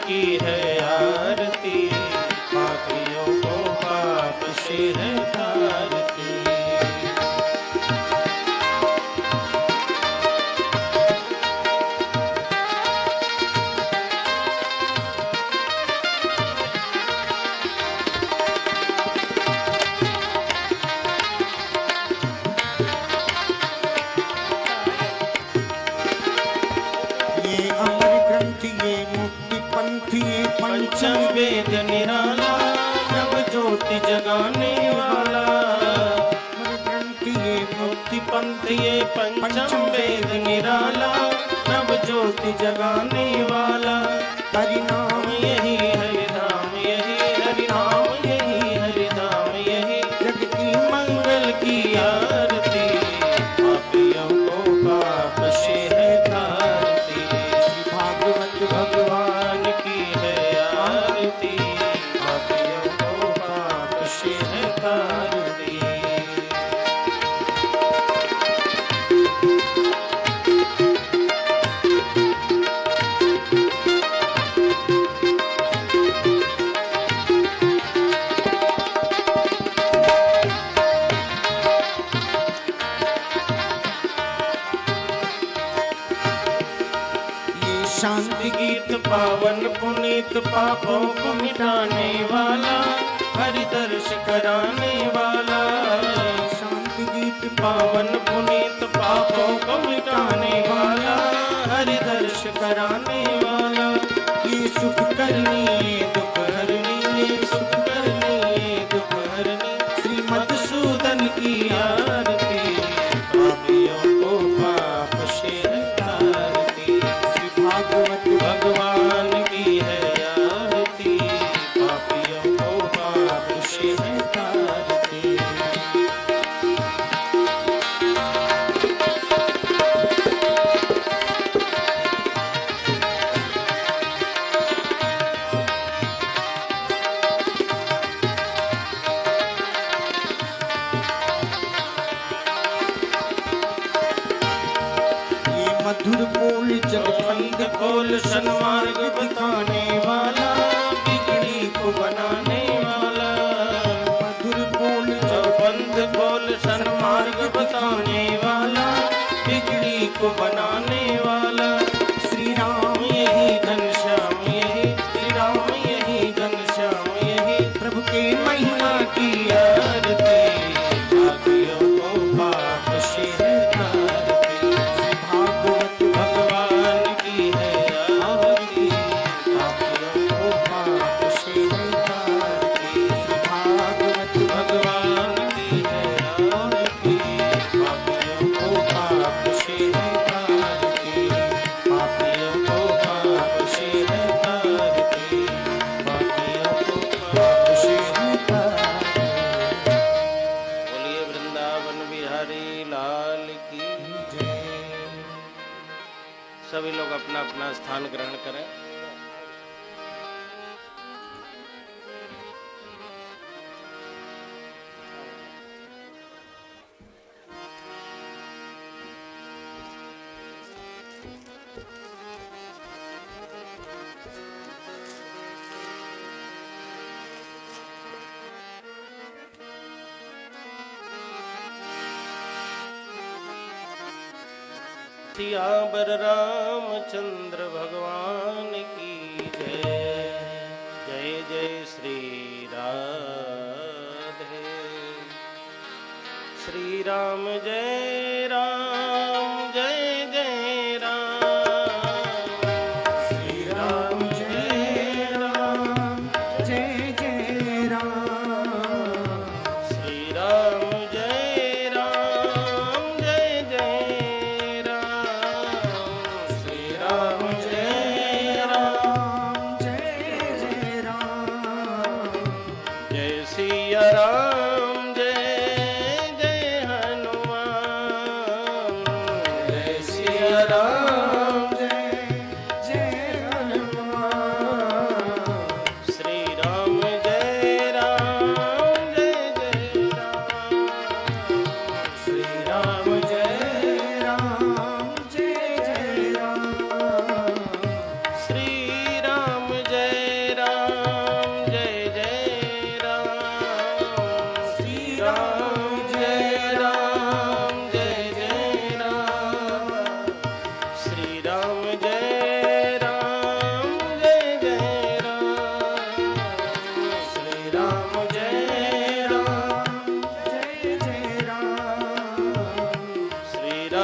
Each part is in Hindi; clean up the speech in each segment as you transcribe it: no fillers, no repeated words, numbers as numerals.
की है आरती, पापियों को पाप से है तारती। पंचम वेद निराला, नव ज्योति जगाने वाला। ये मुक्ति पंथ ये पंचम वेद निराला, नव ज्योति जगाने वाला। हरि नाम यही हरि नाम यही हरि नाम यही हरि नाम यही, जग की मंगल की आरती, पापियों को पाप से है तारती। भागवत भगवान की है आरती, पापियों को पाप से है तारती। शांति गीत पावन पुनीत, पापों को मिटाने वाला, हरि दर्श कराने वाला। शांति गीत पावन पुनीत, पापों को मिटाने वाला, हरि दर्श कराने वाला। ये सुख करनी ये दुख हरनी, ये सुख करनी ये दुख हरनी, श्री मधुसूदन की आरती, पापियों को पाप से तारती। भागवत भगवान की है आरती, पापियों को पाप से है तारती। मधुर बोल जगफंद खोल, सन्मार्ग बताने वाला, बिगड़ी को बनाने वाला। मधुर बोल जगफंद खोल, सन्मार्ग बताने वाला, बिगड़ी को बनाने वाला। श्री राम यही घनश्याम यही, श्री राम यही घनश्याम यही, प्रभु के महिमा की आरती, पापियों को पाप से है तारती। भागवत भगवान की है आरती, पापियों को पाप से है तारती। भागवत भगवान की है आरती, पापियों को पाप से है तारती, पापियों को पाप से है तारती, पापियों को पाप से है तारती। बोलिए वृंदावन बिहारी लाल की जय। सभी लोग अपना अपना स्थान ग्रहण करें। सियावर रामचंद्र भगवान की जय। जय जय श्री राधे। श्री राम जय राम जय जय राम। श्री राम जय राम जय जय राम। श्री राम जय राम जय जय राम। श्री राम जय राम जय जय राम। जय सिया राम जय जय हनुमान।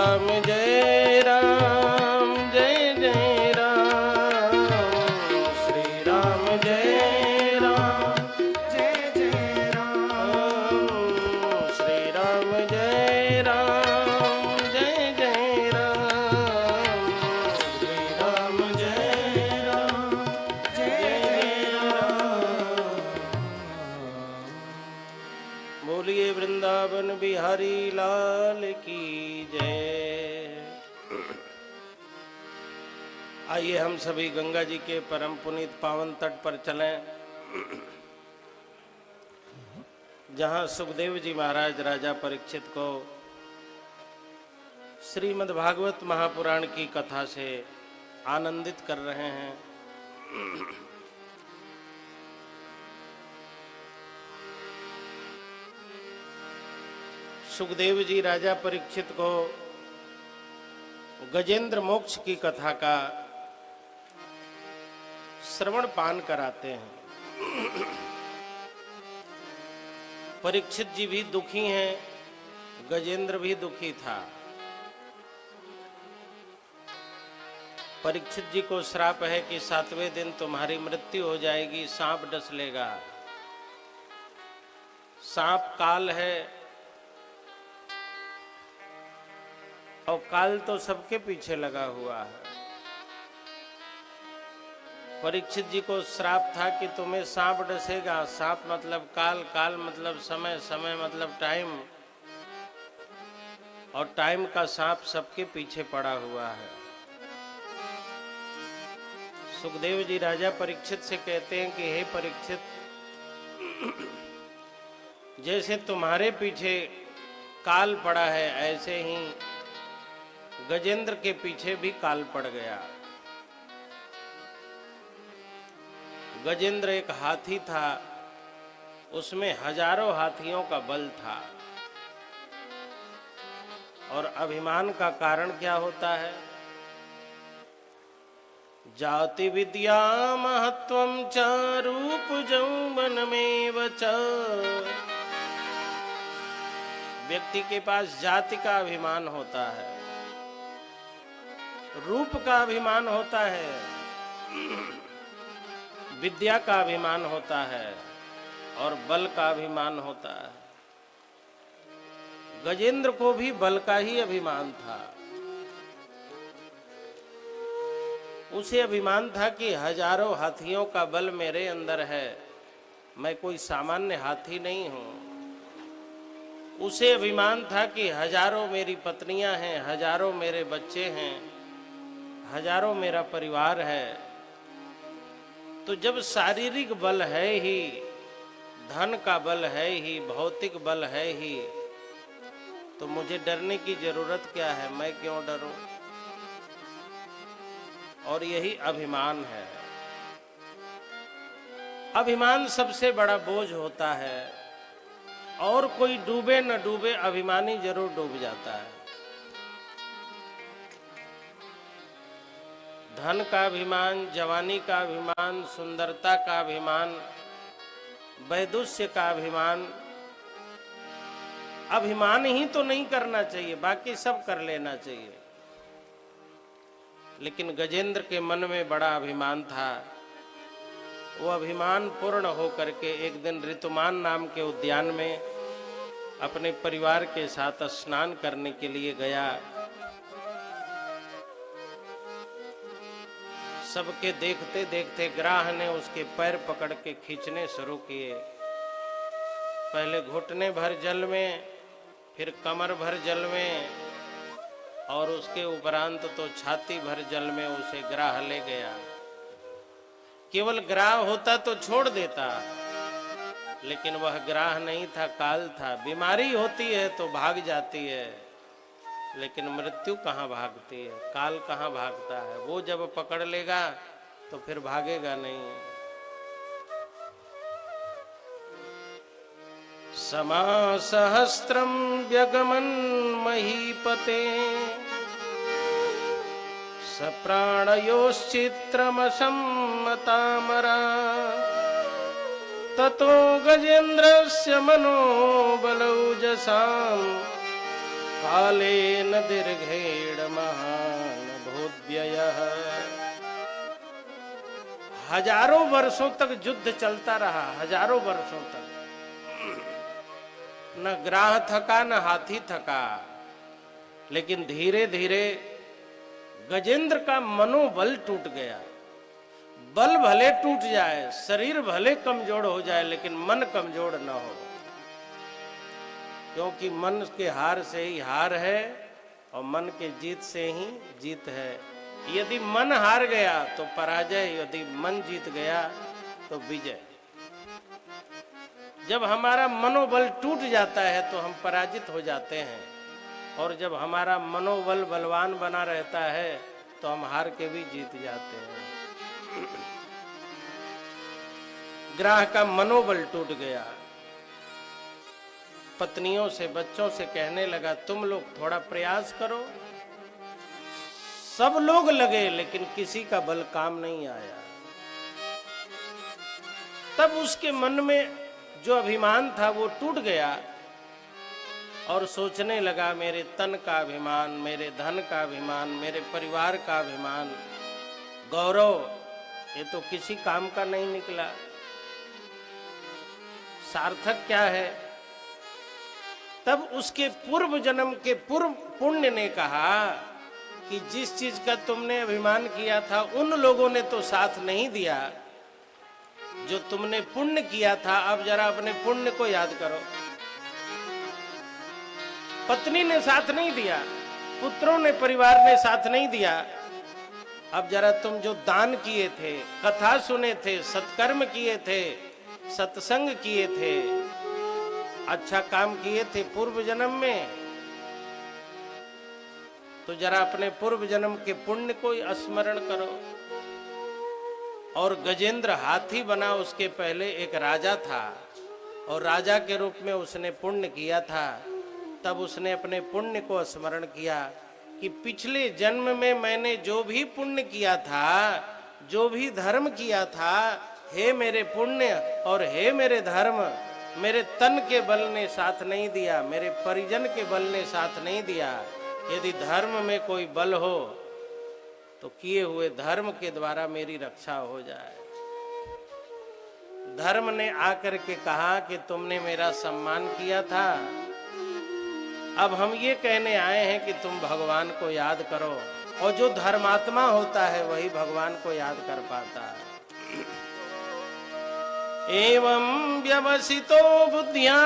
राम जय राम जय जय राम, श्री राम जय राम जय जय राम, श्री राम जय राम जय जय राम, श्री राम जय राम जय जय राम। बोलिए वृंदावन बिहारी लाल की जय। आइए हम सभी गंगा जी के परम पुनीत पावन तट पर चलें, जहां सुखदेव जी महाराज राजा परीक्षित को श्रीमद् भागवत महापुराण की कथा से आनंदित कर रहे हैं। सुखदेव जी राजा परीक्षित को गजेंद्र मोक्ष की कथा का श्रवण पान कराते हैं। परीक्षित जी भी दुखी हैं, गजेंद्र भी दुखी था। परीक्षित जी को श्राप है कि 7वें दिन तुम्हारी मृत्यु हो जाएगी, सांप डस लेगा। सांप काल है और काल तो सबके पीछे लगा हुआ है। परीक्षित जी को श्राप था कि तुम्हें सांप डसेगा। सांप मतलब काल, काल मतलब समय, समय मतलब टाइम, और टाइम का सांप सबके पीछे पड़ा हुआ है। सुखदेव जी राजा परीक्षित से कहते हैं कि हे परीक्षित, जैसे तुम्हारे पीछे काल पड़ा है, ऐसे ही गजेंद्र के पीछे भी काल पड़ गया। गजेंद्र एक हाथी था, उसमें हजारों हाथियों का बल था। और अभिमान का कारण क्या होता है? जाति विद्या महत्वं च रूप यौवनमेव च। व्यक्ति के पास जाति का अभिमान होता है, रूप का अभिमान होता है, विद्या का अभिमान होता है और बल का अभिमान होता है। गजेंद्र को भी बल का ही अभिमान था। उसे अभिमान था कि हजारों हाथियों का बल मेरे अंदर है, मैं कोई सामान्य हाथी नहीं हूं। उसे अभिमान था कि हजारों मेरी पत्नियां हैं, हजारों मेरे बच्चे हैं, हजारों मेरा परिवार है। तो जब शारीरिक बल है ही, धन का बल है ही, भौतिक बल है ही, तो मुझे डरने की जरूरत क्या है? मैं क्यों डरूं? और यही अभिमान है। अभिमान सबसे बड़ा बोझ होता है, और कोई डूबे न डूबे अभिमानी जरूर डूब जाता है। धन का अभिमान, जवानी का अभिमान, सुंदरता का अभिमान, वैदुष्य का अभिमान, अभिमान ही तो नहीं करना चाहिए, बाकी सब कर लेना चाहिए। लेकिन गजेंद्र के मन में बड़ा अभिमान था। वो अभिमान पूर्ण होकर के एक दिन ऋतुमान नाम के उद्यान में अपने परिवार के साथ स्नान करने के लिए गया। सबके देखते देखते ग्राह ने उसके पैर पकड़ के खींचने शुरू किए। पहले घुटने भर जल में, फिर कमर भर जल में, और उसके उपरांत तो छाती भर जल में उसे ग्राह ले गया। केवल ग्राह होता तो छोड़ देता, लेकिन वह ग्राह नहीं था, काल था। बीमारी होती है तो भाग जाती है, लेकिन मृत्यु कहाँ भागती है, काल कहाँ भागता है। वो जब पकड़ लेगा तो फिर भागेगा नहीं। समासहस्रम व्यगमन महीपते सप्राणयोश्चित्रमसम्मतामरा ततो गजेन्द्रस्य मनोबलौजसाम् कालेन दीर्घेण महान भूद्ययः। हजारों वर्षों तक युद्ध चलता रहा, हजारों वर्षों तक। न ग्राह थका न हाथी थका, लेकिन धीरे धीरे गजेंद्र का मनोबल टूट गया। बल भले टूट जाए, शरीर भले कमजोर हो जाए, लेकिन मन कमजोर न हो, क्योंकि मन के हार से ही हार है और मन के जीत से ही जीत है। यदि मन हार गया तो पराजय, यदि मन जीत गया तो विजय। जब हमारा मनोबल टूट जाता है तो हम पराजित हो जाते हैं, और जब हमारा मनोबल बलवान बना रहता है तो हम हार के भी जीत जाते हैं। ग्राह का मनोबल टूट गया, पत्नियों से बच्चों से कहने लगा तुम लोग थोड़ा प्रयास करो। सब लोग लगे लेकिन किसी का बल काम नहीं आया। तब उसके मन में जो अभिमान था वो टूट गया और सोचने लगा मेरे तन का अभिमान, मेरे धन का अभिमान, मेरे परिवार का अभिमान, गौरव, ये तो किसी काम का नहीं निकला। सार्थक क्या है? तब उसके पूर्व जन्म के पूर्व पुण्य ने कहा कि जिस चीज का तुमने अभिमान किया था उन लोगों ने तो साथ नहीं दिया जो तुमने पुण्य किया था। अब जरा अपने पुण्य को याद करो। पत्नी ने साथ नहीं दिया, पुत्रों ने, परिवार ने साथ नहीं दिया। अब जरा तुम जो दान किए थे, कथा सुने थे, सत्कर्म किए थे, सत्संग किए थे, अच्छा काम किए थे पूर्व जन्म में, तो जरा अपने पूर्व जन्म के पुण्य को स्मरण करो। और गजेंद्र हाथी बना, उसके पहले एक राजा था और राजा के रूप में उसने पुण्य किया था। तब उसने अपने पुण्य को स्मरण किया कि पिछले जन्म में मैंने जो भी पुण्य किया था, जो भी धर्म किया था, हे मेरे पुण्य और हे मेरे धर्म, मेरे तन के बल ने साथ नहीं दिया, मेरे परिजन के बल ने साथ नहीं दिया। यदि धर्म में कोई बल हो तो किए हुए धर्म के द्वारा मेरी रक्षा हो जाए। धर्म ने आकर के कहा कि तुमने मेरा सम्मान किया था, अब हम ये कहने आए हैं कि तुम भगवान को याद करो। और जो धर्मात्मा होता है वही भगवान को याद कर पाता है। एवं व्यवसितो बुद्धिया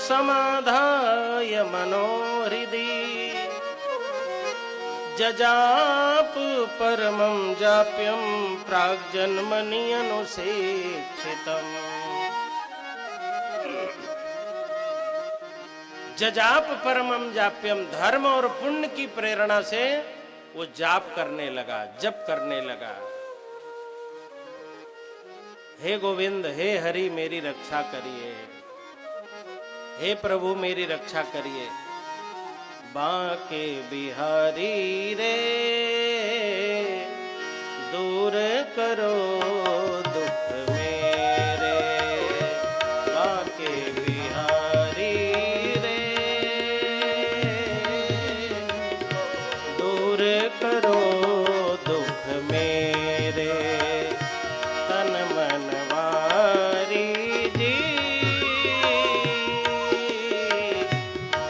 समाधाय मनोहृदि जजाप परमं जाप्यं प्राग्जन्मनि अनुसेक्षितम्। जजाप परमं जाप्यम, धर्म और पुण्य की प्रेरणा से वो जाप करने लगा, जप करने लगा। हे गोविंद, हे हरि मेरी रक्षा करिए, हे प्रभु मेरी रक्षा करिए। बांके बिहारी रे दूर करो दुख मेरे, बांके बिहारी रे दूर करो दुख मेरे, तन मन वारी जी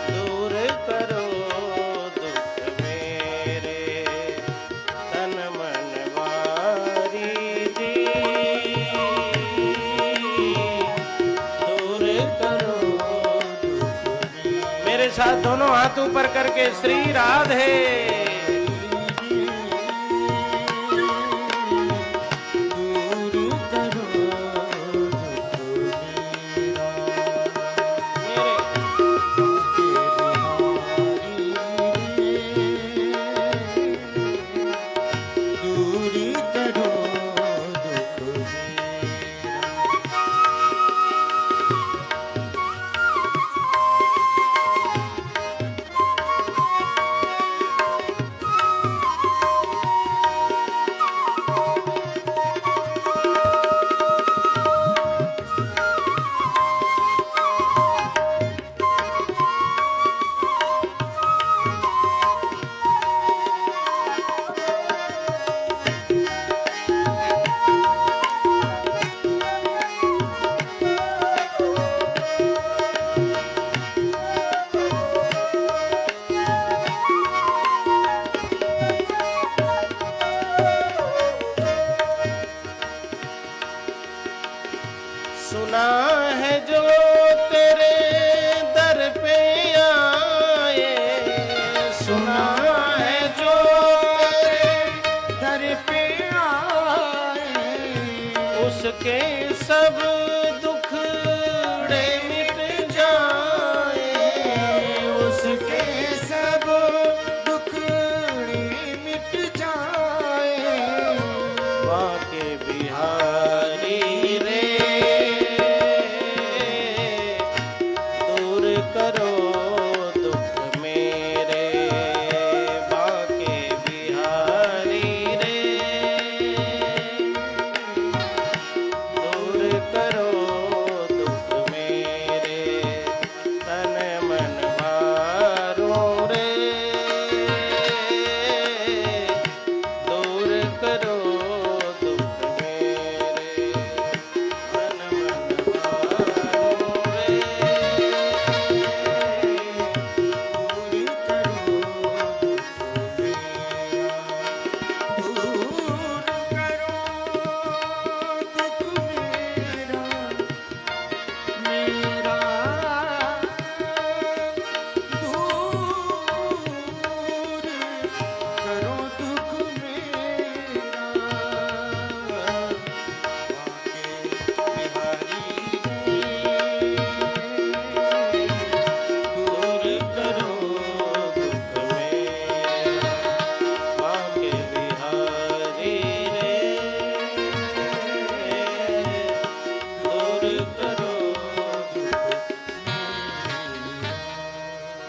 दूर करो दुख मेरे, तन मन वारी जी दूर करो दुख मेरे। मेरे साथ दोनों हाथ ऊपर करके श्री राधे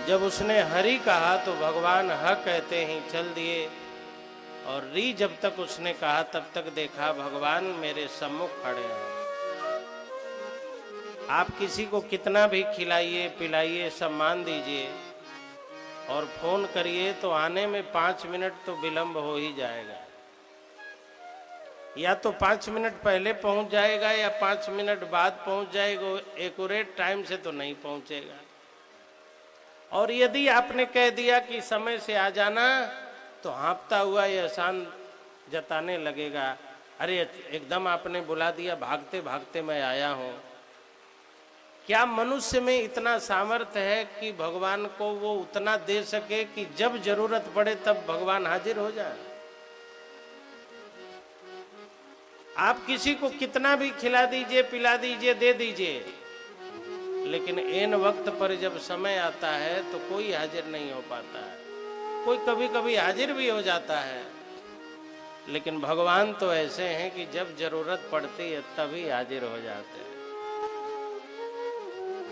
जब उसने हरि कहा तो भगवान ह कहते ही चल दिए, और री जब तक उसने कहा तब तक देखा भगवान मेरे सम्मुख खड़े हैं। आप किसी को कितना भी खिलाइए पिलाइए सम्मान दीजिए और फोन करिए तो आने में 5 मिनट तो विलंब हो ही जाएगा। या तो 5 मिनट पहले पहुंच जाएगा या 5 मिनट बाद पहुंच जाएगा, एक्यूरेट टाइम से तो नहीं पहुंचेगा। और यदि आपने कह दिया कि समय से आ जाना तो हाँफता हुआ ये एहसान जताने लगेगा, अरे एकदम आपने बुला दिया, भागते भागते मैं आया हूं। क्या मनुष्य में इतना सामर्थ्य है कि भगवान को वो उतना दे सके कि जब जरूरत पड़े तब भगवान हाजिर हो जाए? आप किसी को कितना भी खिला दीजिए पिला दीजिए दे दीजिए, लेकिन इन वक्त पर जब समय आता है तो कोई हाजिर नहीं हो पाता है। कोई कभी कभी हाजिर भी हो जाता है, लेकिन भगवान तो ऐसे हैं कि जब जरूरत पड़ती है तभी हाजिर हो जाते हैं।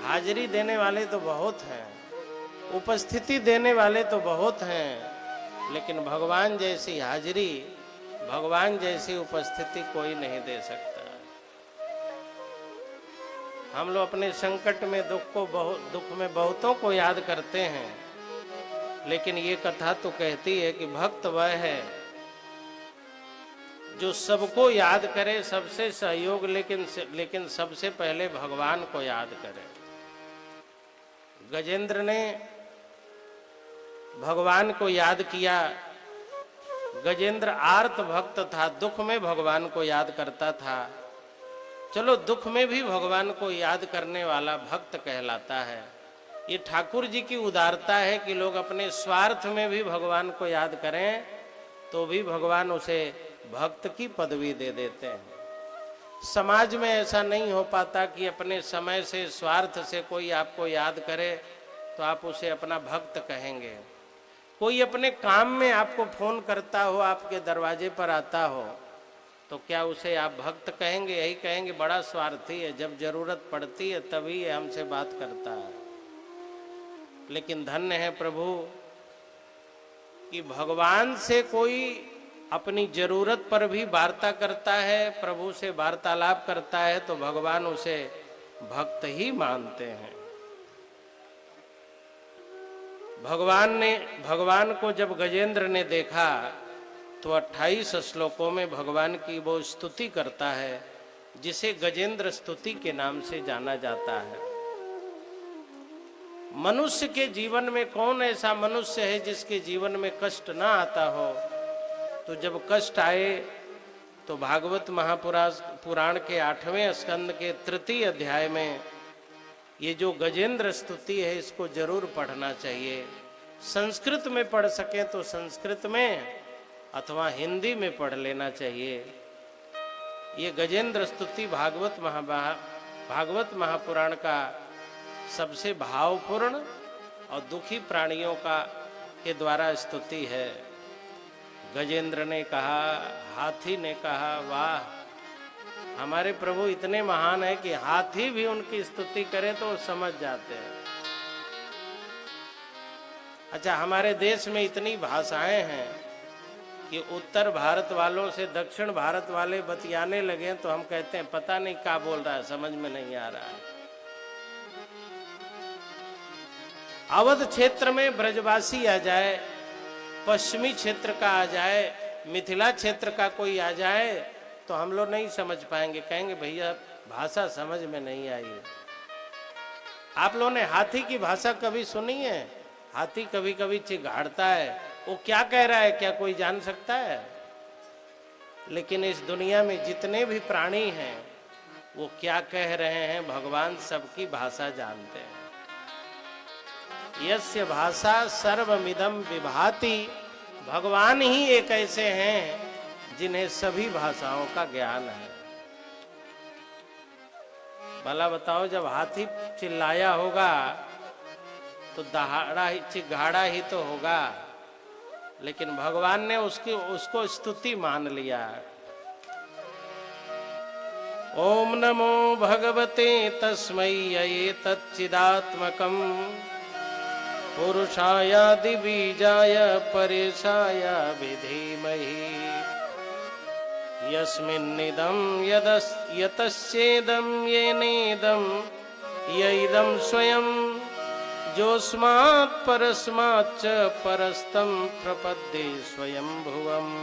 हाजिरी देने वाले तो बहुत हैं, उपस्थिति देने वाले तो बहुत हैं, लेकिन भगवान जैसी हाजिरी, भगवान जैसी उपस्थिति कोई नहीं दे सकता। हम लोग अपने संकट में दुख में बहुतों को याद करते हैं, लेकिन ये कथा तो कहती है कि भक्त वह है जो सबको याद करे, सबसे सहयोग, लेकिन सबसे पहले भगवान को याद करे। गजेंद्र ने भगवान को याद किया। गजेंद्र आर्त भक्त था, दुख में भगवान को याद करता था। चलो दुख में भी भगवान को याद करने वाला भक्त कहलाता है। ये ठाकुर जी की उदारता है कि लोग अपने स्वार्थ में भी भगवान को याद करें तो भी भगवान उसे भक्त की पदवी दे देते हैं। समाज में ऐसा नहीं हो पाता कि अपने समय से स्वार्थ से कोई आपको याद करे तो आप उसे अपना भक्त कहेंगे। कोई अपने काम में आपको फोन करता हो, आपके दरवाजे पर आता हो, तो क्या उसे आप भक्त कहेंगे? यही कहेंगे बड़ा स्वार्थी है, जब जरूरत पड़ती है तभी ये हमसे बात करता है। लेकिन धन्य है प्रभु कि भगवान से कोई अपनी जरूरत पर भी वार्ता करता है, प्रभु से वार्तालाप करता है तो भगवान उसे भक्त ही मानते हैं। भगवान को जब गजेंद्र ने देखा तो 28 श्लोकों में भगवान की वो स्तुति करता है, जिसे गजेंद्र स्तुति के नाम से जाना जाता है। मनुष्य के जीवन में कौन ऐसा मनुष्य है जिसके जीवन में कष्ट ना आता हो? तो जब कष्ट आए तो भागवत महापुराण के 8वें स्कंद के 3 अध्याय में ये जो गजेंद्र स्तुति है इसको जरूर पढ़ना चाहिए। संस्कृत में पढ़ सकें तो संस्कृत में अथवा हिंदी में पढ़ लेना चाहिए। ये गजेंद्र स्तुति भागवत महापुराण का सबसे भावपूर्ण और दुखी प्राणियों के द्वारा स्तुति है। गजेंद्र ने कहा, हाथी ने कहा, वाह हमारे प्रभु इतने महान है कि हाथी भी उनकी स्तुति करे तो समझ जाते हैं। अच्छा, हमारे देश में इतनी भाषाएं हैं कि उत्तर भारत वालों से दक्षिण भारत वाले बतियाने लगे तो हम कहते हैं पता नहीं क्या बोल रहा है, समझ में नहीं आ रहा है। अवध क्षेत्र में ब्रजवासी आ जाए, पश्चिमी क्षेत्र का आ जाए, मिथिला क्षेत्र का कोई आ जाए तो हम लोग नहीं समझ पाएंगे, कहेंगे भैया भाषा समझ में नहीं आई। आप लोगों ने हाथी की भाषा कभी सुनी है? हाथी कभी कभी चिघाड़ता है, वो क्या कह रहा है क्या कोई जान सकता है? लेकिन इस दुनिया में जितने भी प्राणी हैं वो क्या कह रहे हैं भगवान सबकी भाषा जानते हैं। यस्य भाषा सर्वमिदं विभाति, भगवान ही एक ऐसे हैं जिन्हें सभी भाषाओं का ज्ञान है। भला बताओ, जब हाथी चिल्लाया होगा तो चिघाड़ा ही तो होगा, लेकिन भगवान ने उसको स्तुति मान लिया। ओम नमो भगवते तस्मै एतच्चिदात्मकम् पुरुषायादिबीजाय परेशाय विधीमहि यस्मिन्निदं यतस्येदं येनेदं यइदं स्वयं जोस्मात् परस्माच्च परस्तं प्रपद्ये स्वयंभुवम्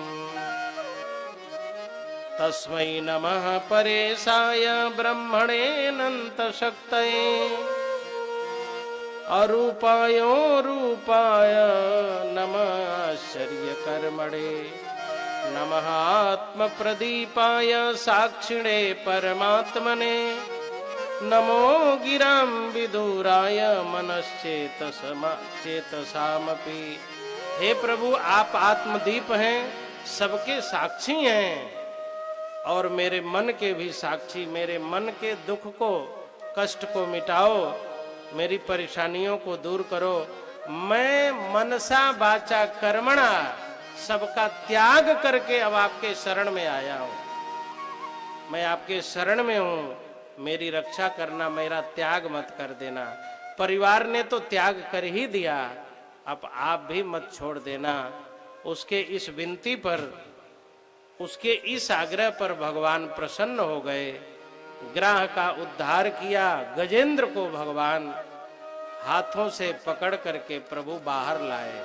तस्मै नमः परेशाय ब्रह्मणेऽनन्तशक्तये अरूपायोरूपाय नमः आश्चर्यकर्मणे नमः आत्मप्रदीपाय साक्षिणे परमात्मने नमो गिरां विदुराय मनश्चेतसामपि। हे प्रभु, आप आत्मदीप हैं, सबके साक्षी हैं और मेरे मन के भी साक्षी। मेरे मन के दुख को, कष्ट को मिटाओ, मेरी परेशानियों को दूर करो। मैं मनसा वाचा कर्मणा सबका त्याग करके अब आपके शरण में आया हूं। मैं आपके शरण में हूं, मेरी रक्षा करना, मेरा त्याग मत कर देना। परिवार ने तो त्याग कर ही दिया, अब आप भी मत छोड़ देना। उसके इस विनती पर, उसके इस आग्रह पर भगवान प्रसन्न हो गए। ग्राह का उद्धार किया। गजेंद्र को भगवान हाथों से पकड़ करके प्रभु बाहर लाए।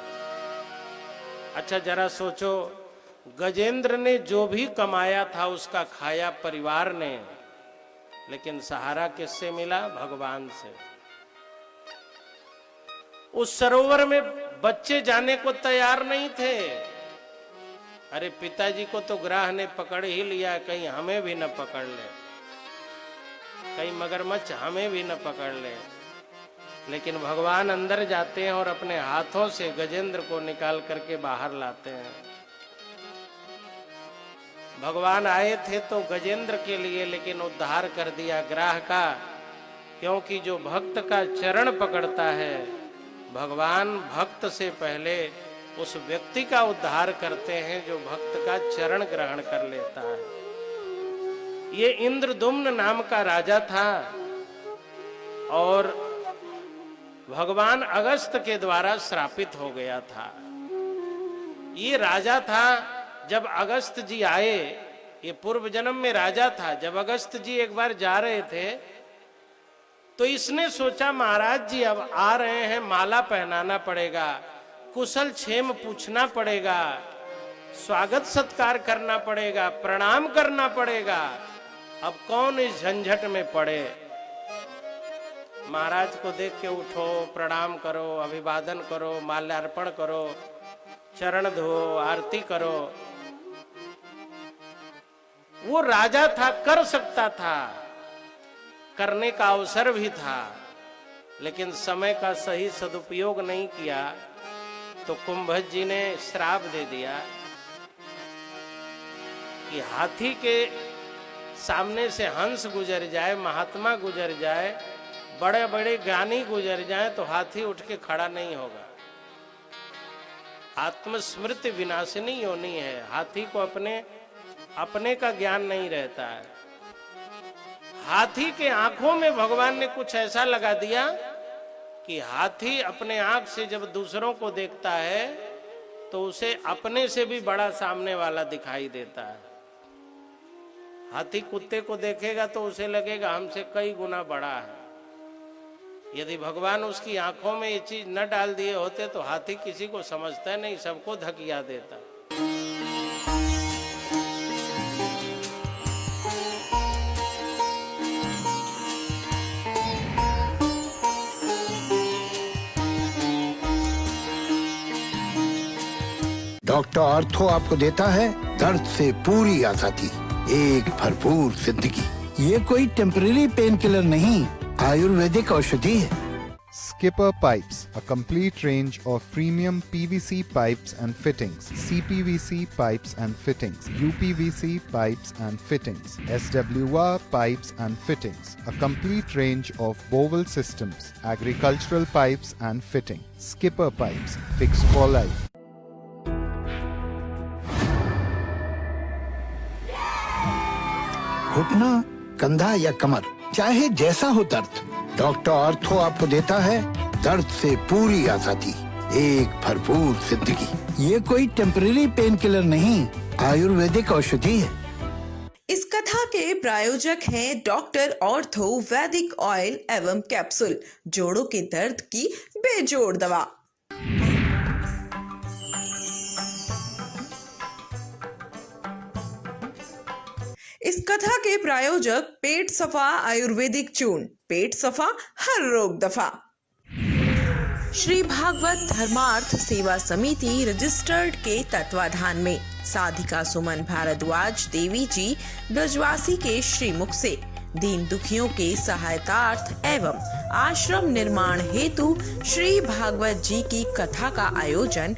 अच्छा जरा सोचो, गजेंद्र ने जो भी कमाया था उसका खाया परिवार ने, लेकिन सहारा किससे मिला? भगवान से। उस सरोवर में बच्चे जाने को तैयार नहीं थे। अरे पिताजी को तो ग्राह ने पकड़ ही लिया, कहीं हमें भी न पकड़ ले, कहीं मगरमच्छ हमें भी न पकड़ ले। लेकिन भगवान अंदर जाते हैं और अपने हाथों से गजेंद्र को निकाल करके बाहर लाते हैं। भगवान आए थे तो गजेंद्र के लिए, लेकिन उद्धार कर दिया ग्राह का, क्योंकि जो भक्त का चरण पकड़ता है, भगवान भक्त से पहले उस व्यक्ति का उद्धार करते हैं जो भक्त का चरण ग्रहण कर लेता है। ये इंद्रदुम्न नाम का राजा था और भगवान अगस्त के द्वारा श्रापित हो गया था। ये राजा था, जब अगस्त जी आए, ये पूर्व जन्म में राजा था। जब अगस्त जी एक बार जा रहे थे तो इसने सोचा महाराज जी अब आ रहे हैं, माला पहनाना पड़ेगा, कुशल क्षेम पूछना पड़ेगा, स्वागत सत्कार करना पड़ेगा, प्रणाम करना पड़ेगा। अब कौन इस झंझट में पड़े? महाराज को देख के उठो, प्रणाम करो, अभिवादन करो, माल्यार्पण करो, चरण धो, आरती करो। वो राजा था, कर सकता था, करने का अवसर भी था, लेकिन समय का सही सदुपयोग नहीं किया तो कुंभज जी ने श्राप दे दिया कि हाथी के सामने से हंस गुजर जाए, महात्मा गुजर जाए, बड़े बड़े ज्ञानी गुजर जाए तो हाथी उठ के खड़ा नहीं होगा। आत्मस्मृति विनाशिनी योनि है। हाथी को अपने का ज्ञान नहीं रहता है। हाथी के आंखों में भगवान ने कुछ ऐसा लगा दिया कि हाथी अपने आंख से जब दूसरों को देखता है तो उसे अपने से भी बड़ा सामने वाला दिखाई देता है। हाथी कुत्ते को देखेगा तो उसे लगेगा हमसे कई गुना बड़ा है। यदि भगवान उसकी आंखों में ये चीज न डाल दिए होते तो हाथी किसी को समझता नहीं, सबको धकिया देता। डॉक्टर ऑर्थो आपको देता है दर्द से पूरी आजादी, एक भरपूर जिंदगी। ये कोई टेम्परेरी पेन किलर नहीं, आयुर्वेदिक औषधि है। Skipper Pipes, a complete range of premium PVC pipes and fittings, CPVC pipes and fittings, UPVC pipes and fittings, SWR pipes and fittings, a complete range of bowel systems, agricultural pipes and fitting. Skipper Pipes, fixed for life. घुटना, कंधा या कमर, चाहे जैसा हो दर्द, डॉक्टर ऑर्थो आपको देता है दर्द से पूरी आजादी, एक भरपूर जिंदगी। ये कोई टेम्परेरी पेन किलर नहीं, आयुर्वेदिक औषधि है। इस कथा के प्रायोजक हैं डॉक्टर ऑर्थो वैदिक ऑयल एवं कैप्सूल, जोड़ों के दर्द की बेजोड़ दवा। इस कथा के प्रायोजक पेट सफा आयुर्वेदिक चूर्ण, पेट सफा हर रोग दफा। श्री भागवत धर्मार्थ सेवा समिति रजिस्टर्ड के तत्वाधान में साधिका सुमन भारद्वाज देवी जी ब्रजवासी के श्रीमुख से दीन दुखियों के सहायतार्थ एवं आश्रम निर्माण हेतु श्री भागवत जी की कथा का आयोजन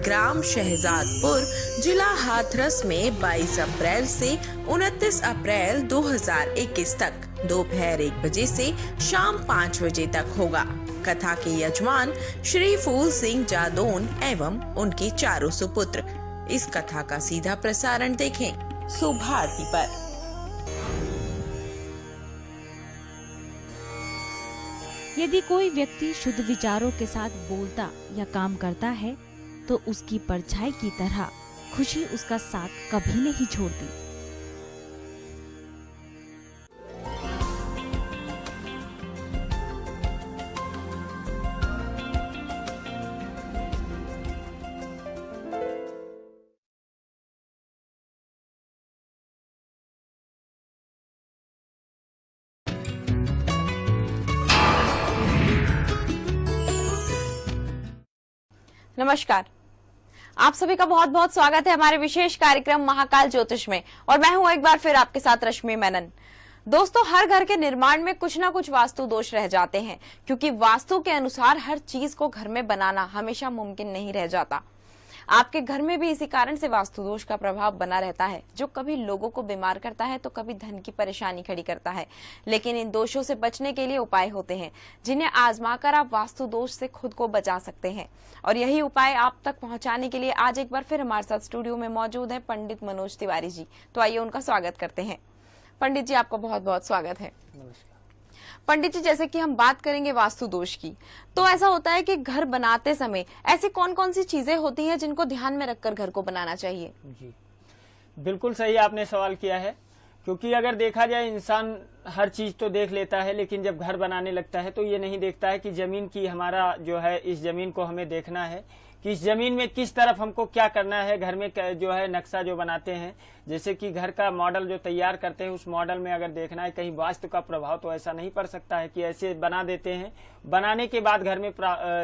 ग्राम शहजादपुर, जिला हाथरस में 22 अप्रैल से 29 अप्रैल 2021 तक दोपहर 1 बजे से शाम 5 बजे तक होगा। कथा के यजमान श्री फूल सिंह जादौन एवं उनके चारों सुपुत्र। इस कथा का सीधा प्रसारण देखें सुभारती पर। यदि कोई व्यक्ति शुद्ध विचारों के साथ बोलता या काम करता है तो उसकी परछाई की तरह खुशी उसका साथ कभी नहीं छोड़ती। नमस्कार, आप सभी का बहुत बहुत स्वागत है हमारे विशेष कार्यक्रम महाकाल ज्योतिष में। और मैं हूं एक बार फिर आपके साथ रश्मि मेनन। दोस्तों, हर घर के निर्माण में कुछ ना कुछ वास्तु दोष रह जाते हैं, क्योंकि वास्तु के अनुसार हर चीज को घर में बनाना हमेशा मुमकिन नहीं रह जाता। आपके घर में भी इसी कारण से वास्तु दोष का प्रभाव बना रहता है, जो कभी लोगों को बीमार करता है तो कभी धन की परेशानी खड़ी करता है। लेकिन इन दोषों से बचने के लिए उपाय होते हैं, जिन्हें आजमाकर आप वास्तु दोष से खुद को बचा सकते हैं। और यही उपाय आप तक पहुंचाने के लिए आज एक बार फिर हमारे साथ स्टूडियो में मौजूद है पंडित मनोज तिवारी जी। तो आइए उनका स्वागत करते हैं। पंडित जी, आपका बहुत बहुत स्वागत है। पंडित जी, जैसे कि हम बात करेंगे वास्तु दोष की, तो ऐसा होता है कि घर बनाते समय ऐसी कौन कौन सी चीजें होती हैं जिनको ध्यान में रखकर घर को बनाना चाहिए? जी, बिल्कुल सही आपने सवाल किया है। क्योंकि अगर देखा जाए, इंसान हर चीज तो देख लेता है, लेकिन जब घर बनाने लगता है तो ये नहीं देखता है कि जमीन की हमारा जो है, इस जमीन को हमें देखना है कि इस जमीन में किस तरफ हमको क्या करना है। घर में जो है नक्शा जो बनाते हैं, जैसे कि घर का मॉडल जो तैयार करते हैं, उस मॉडल में अगर देखना है कहीं वास्तु का प्रभाव, तो ऐसा नहीं पड़ सकता है कि ऐसे बना देते हैं, बनाने के बाद घर में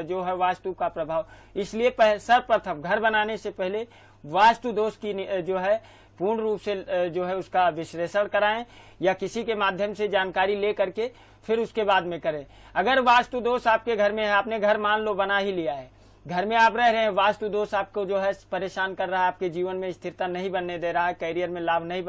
जो है वास्तु का प्रभाव। इसलिए सर्वप्रथम घर बनाने से पहले वास्तु दोष की जो है पूर्ण रूप से जो है उसका विश्लेषण कराएं, या किसी के माध्यम से जानकारी ले करके फिर उसके बाद में करें। अगर वास्तु दोष आपके घर में है, आपने घर मान लो बना ही लिया है, घर में आप रह रहे हैं, वास्तु दोष आपको जो है परेशान कर रहा है, आपके जीवन में स्थिरता नहीं बनने दे रहा है, करियर में लाभ नहीं